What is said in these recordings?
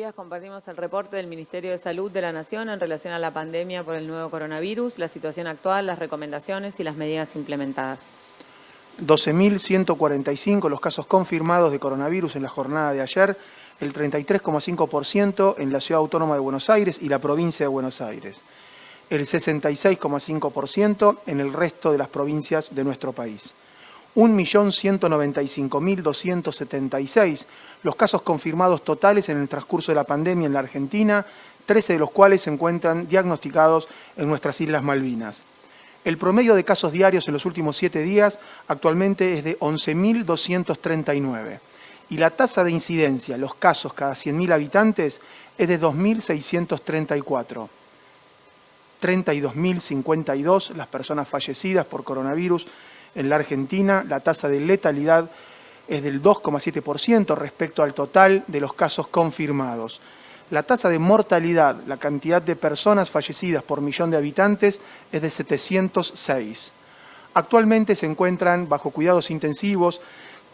días compartimos el reporte del Ministerio de Salud de la Nación en relación a la pandemia por el nuevo coronavirus, la situación actual, las recomendaciones y las medidas implementadas. 12.145 los casos confirmados de coronavirus en la jornada de ayer, el 33,5% en la Ciudad Autónoma de Buenos Aires y la provincia de Buenos Aires, el 66,5% en el resto de las provincias de nuestro país. 1.195.276 los casos confirmados totales en el transcurso de la pandemia en la Argentina, 13 de los cuales se encuentran diagnosticados en nuestras Islas Malvinas. El promedio de casos diarios en los últimos 7 días actualmente es de 11.239 y la tasa de incidencia, los casos cada 100.000 habitantes, es de 2.634. 32.052 las personas fallecidas por coronavirus en la Argentina. La tasa de letalidad es del 2,7% respecto al total de los casos confirmados. La tasa de mortalidad, la cantidad de personas fallecidas por millón de habitantes, es de 706. Actualmente se encuentran bajo cuidados intensivos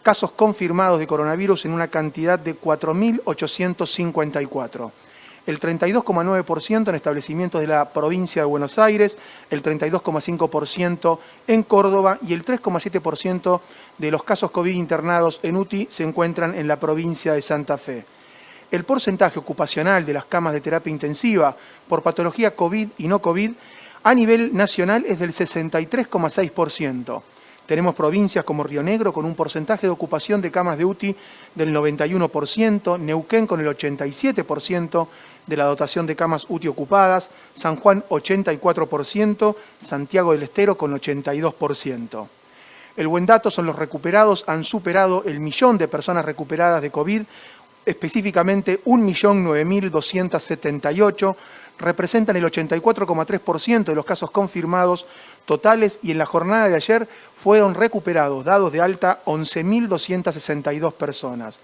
casos confirmados de coronavirus en una cantidad de 4.854. El 32,9% en establecimientos de la provincia de Buenos Aires, el 32,5% en Córdoba y el 3,7% de los casos COVID internados en UTI se encuentran en la provincia de Santa Fe. El porcentaje ocupacional de las camas de terapia intensiva por patología COVID y no COVID a nivel nacional es del 63,6%. Tenemos provincias como Río Negro con un porcentaje de ocupación de camas de UTI del 91%, Neuquén con el 87% de la dotación de camas UTI ocupadas, San Juan 84%, Santiago del Estero con 82%. El buen dato son los recuperados, han superado el millón de personas recuperadas de COVID, específicamente 1.009.278, representan el 84,3% de los casos confirmados totales y en la jornada de ayer fueron recuperados, dados de alta, 11.262 personas.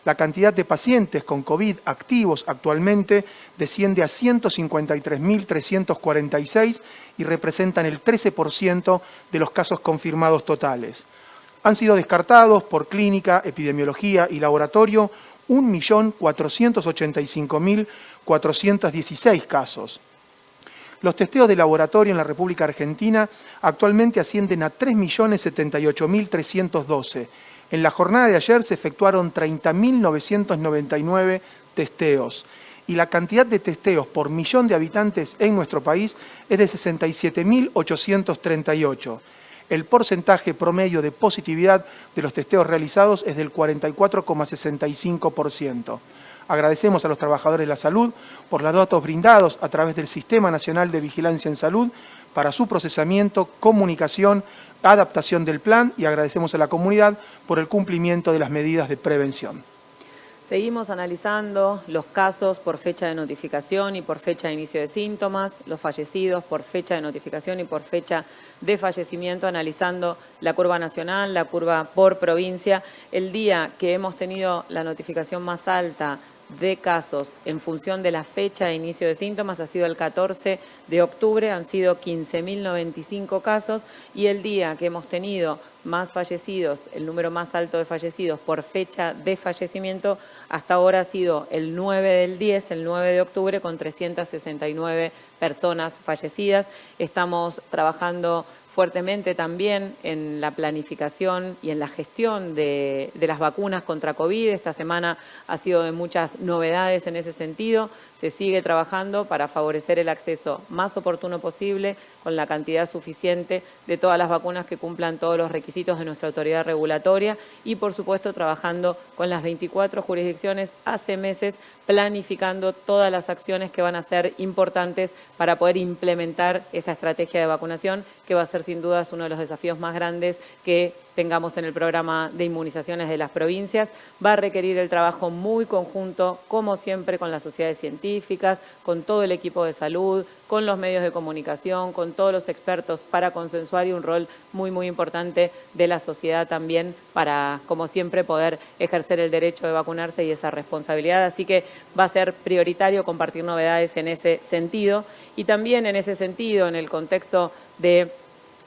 La cantidad de pacientes con COVID activos actualmente desciende a 153.346 y representan el 13% de los casos confirmados totales. Han sido descartados por clínica, epidemiología y laboratorio 1.485.416 casos. Los testeos de laboratorio en la República Argentina actualmente ascienden a 3.078.312. En la jornada de ayer se efectuaron 30.999 testeos y la cantidad de testeos por millón de habitantes en nuestro país es de 67.838. El porcentaje promedio de positividad de los testeos realizados es del 44,65%. Agradecemos a los trabajadores de la salud por los datos brindados a través del Sistema Nacional de Vigilancia en Salud para su procesamiento, comunicación, adaptación del plan y agradecemos a la comunidad por el cumplimiento de las medidas de prevención. Seguimos analizando los casos por fecha de notificación y por fecha de inicio de síntomas, los fallecidos por fecha de notificación y por fecha de fallecimiento, analizando la curva nacional, la curva por provincia. El día que hemos tenido la notificación más alta de casos en función de la fecha de inicio de síntomas ha sido el 14 de octubre, han sido 15.095 casos y el día que hemos tenido más fallecidos, el número más alto de fallecidos por fecha de fallecimiento, hasta ahora ha sido el 9 del 10, el 9 de octubre, con 369 personas fallecidas. Estamos trabajando fuertemente también en la planificación y en la gestión de las vacunas contra COVID. Esta semana ha sido de muchas novedades en ese sentido. Se sigue trabajando para favorecer el acceso más oportuno posible, con la cantidad suficiente de todas las vacunas que cumplan todos los requisitos de nuestra autoridad regulatoria y, por supuesto, trabajando con las 24 jurisdicciones hace meses, planificando todas las acciones que van a ser importantes para poder implementar esa estrategia de vacunación, que va a ser sin dudas uno de los desafíos más grandes que tengamos en el programa de inmunizaciones de las provincias. Va a requerir el trabajo muy conjunto, como siempre, con las sociedades científicas, con todo el equipo de salud, con los medios de comunicación, con todos los expertos para consensuar y un rol muy importante de la sociedad también para, como siempre, poder ejercer el derecho de vacunarse y esa responsabilidad. Así que va a ser prioritario compartir novedades en ese sentido y también en ese sentido, en el contexto de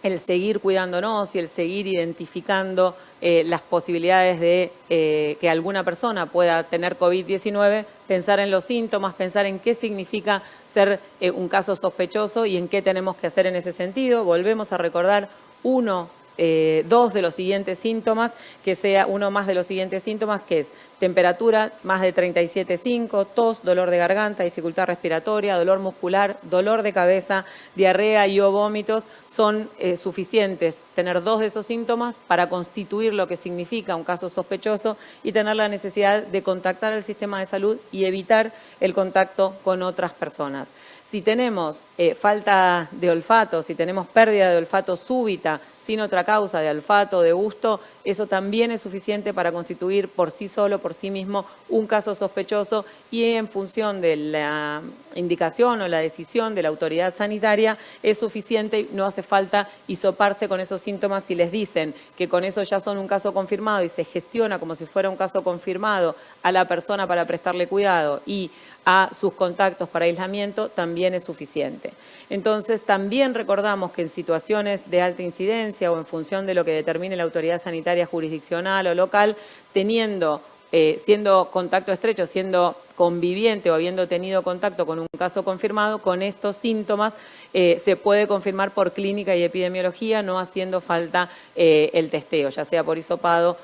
el seguir cuidándonos y el seguir identificando las posibilidades de que alguna persona pueda tener COVID-19, pensar en los síntomas, pensar en qué significa ser un caso sospechoso y en qué tenemos que hacer en ese sentido. Volvemos a recordar dos de los siguientes síntomas, que sea uno más de los siguientes síntomas, que es temperatura más de 37,5, tos, dolor de garganta, dificultad respiratoria, dolor muscular, dolor de cabeza, diarrea y o vómitos, son suficientes tener dos de esos síntomas para constituir lo que significa un caso sospechoso y tener la necesidad de contactar al sistema de salud y evitar el contacto con otras personas. Si tenemos falta de olfato, si tenemos pérdida de olfato súbita, sin otra causa de olfato, de gusto, eso también es suficiente para constituir por sí solo, por sí mismo, un caso sospechoso y en función de la indicación o la decisión de la autoridad sanitaria es suficiente y no hace falta hisoparse con esos síntomas si les dicen que con eso ya son un caso confirmado y se gestiona como si fuera un caso confirmado a la persona para prestarle cuidado y a sus contactos para aislamiento, también es suficiente. Entonces, también recordamos que en situaciones de alta incidencia o en función de lo que determine la autoridad sanitaria jurisdiccional o local, siendo contacto estrecho, siendo conviviente o habiendo tenido contacto con un caso confirmado, con estos síntomas se puede confirmar por clínica y epidemiología, no haciendo falta el testeo, ya sea por hisopado,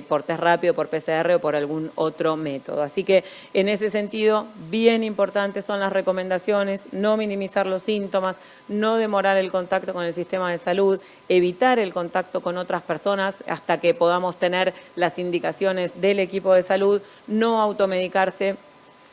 por test rápido, por PCR o por algún otro método. Así que en ese sentido, bien importantes son las recomendaciones, no minimizar los síntomas, no demorar el contacto con el sistema de salud, evitar el contacto con otras personas hasta que podamos tener las indicaciones del equipo de salud, no automedicarse.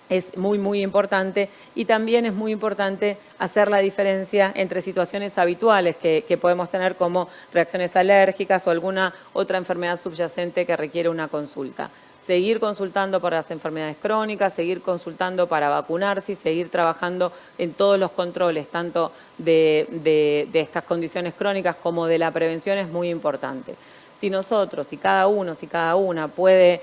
Es muy importante y también es muy importante hacer la diferencia entre situaciones habituales que podemos tener como reacciones alérgicas o alguna otra enfermedad subyacente que requiere una consulta. Seguir consultando para las enfermedades crónicas, seguir consultando para vacunarse y seguir trabajando en todos los controles, tanto de estas condiciones crónicas como de la prevención, es muy importante. Si nosotros, si cada uno, si cada una puede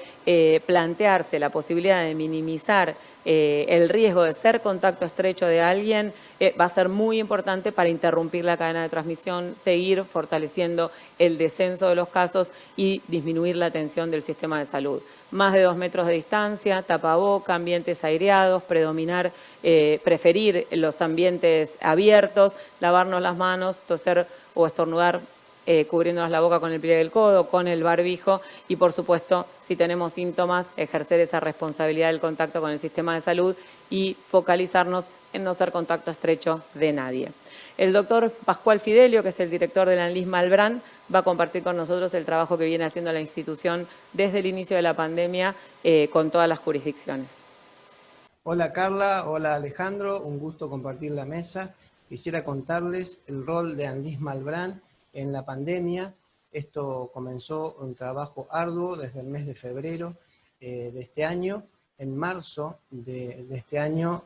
plantearse la posibilidad de minimizar el riesgo de ser contacto estrecho de alguien, va a ser muy importante para interrumpir la cadena de transmisión, seguir fortaleciendo el descenso de los casos y disminuir la tensión del sistema de salud. Más de 2 metros de distancia, tapaboca, ambientes aireados, preferir los ambientes abiertos, lavarnos las manos, toser o estornudar cubriéndonos la boca con el pliegue del codo, con el barbijo y, por supuesto, si tenemos síntomas, ejercer esa responsabilidad del contacto con el sistema de salud y focalizarnos en no ser contacto estrecho de nadie. El doctor Pascual Fidelio, que es el director de la ANLIS Malbrán, va a compartir con nosotros el trabajo que viene haciendo la institución desde el inicio de la pandemia con todas las jurisdicciones. Hola Carla, hola Alejandro, un gusto compartir la mesa. Quisiera contarles el rol de ANLIS Malbrán en la pandemia. Esto comenzó un trabajo arduo desde el mes de febrero de este año. En marzo de este año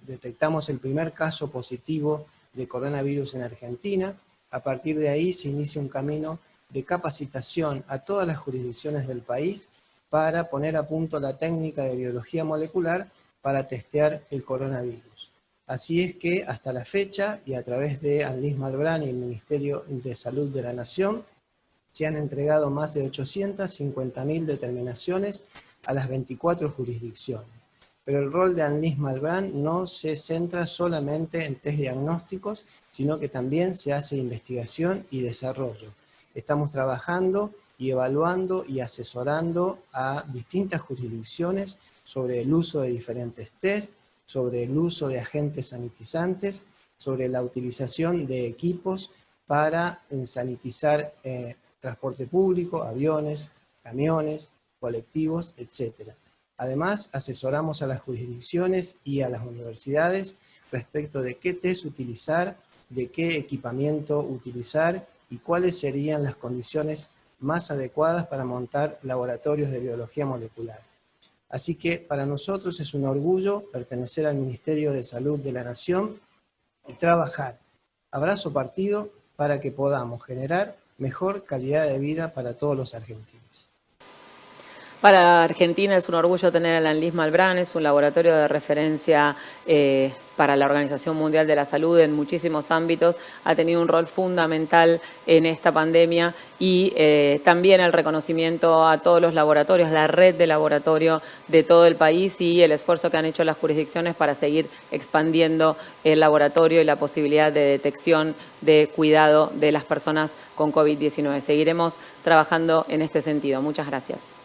detectamos el primer caso positivo de coronavirus en Argentina. A partir de ahí se inicia un camino de capacitación a todas las jurisdicciones del país para poner a punto la técnica de biología molecular para testear el coronavirus. Así es que hasta la fecha, y a través de ANLIS Malbrán y el Ministerio de Salud de la Nación, se han entregado más de 850.000 determinaciones a las 24 jurisdicciones. Pero el rol de ANLIS Malbrán no se centra solamente en test diagnósticos, sino que también se hace investigación y desarrollo. Estamos trabajando y evaluando y asesorando a distintas jurisdicciones sobre el uso de diferentes test, sobre el uso de agentes sanitizantes, sobre la utilización de equipos para sanitizar transporte público, aviones, camiones, colectivos, etc. Además, asesoramos a las jurisdicciones y a las universidades respecto de qué test utilizar, de qué equipamiento utilizar y cuáles serían las condiciones más adecuadas para montar laboratorios de biología molecular. Así que para nosotros es un orgullo pertenecer al Ministerio de Salud de la Nación y trabajar a brazo partido para que podamos generar mejor calidad de vida para todos los argentinos. Para Argentina es un orgullo tener al Anlis Malbrán, es un laboratorio de referencia para la Organización Mundial de la Salud en muchísimos ámbitos, ha tenido un rol fundamental en esta pandemia y también el reconocimiento a todos los laboratorios, la red de laboratorio de todo el país y el esfuerzo que han hecho las jurisdicciones para seguir expandiendo el laboratorio y la posibilidad de detección, de cuidado de las personas con COVID-19. Seguiremos trabajando en este sentido. Muchas gracias.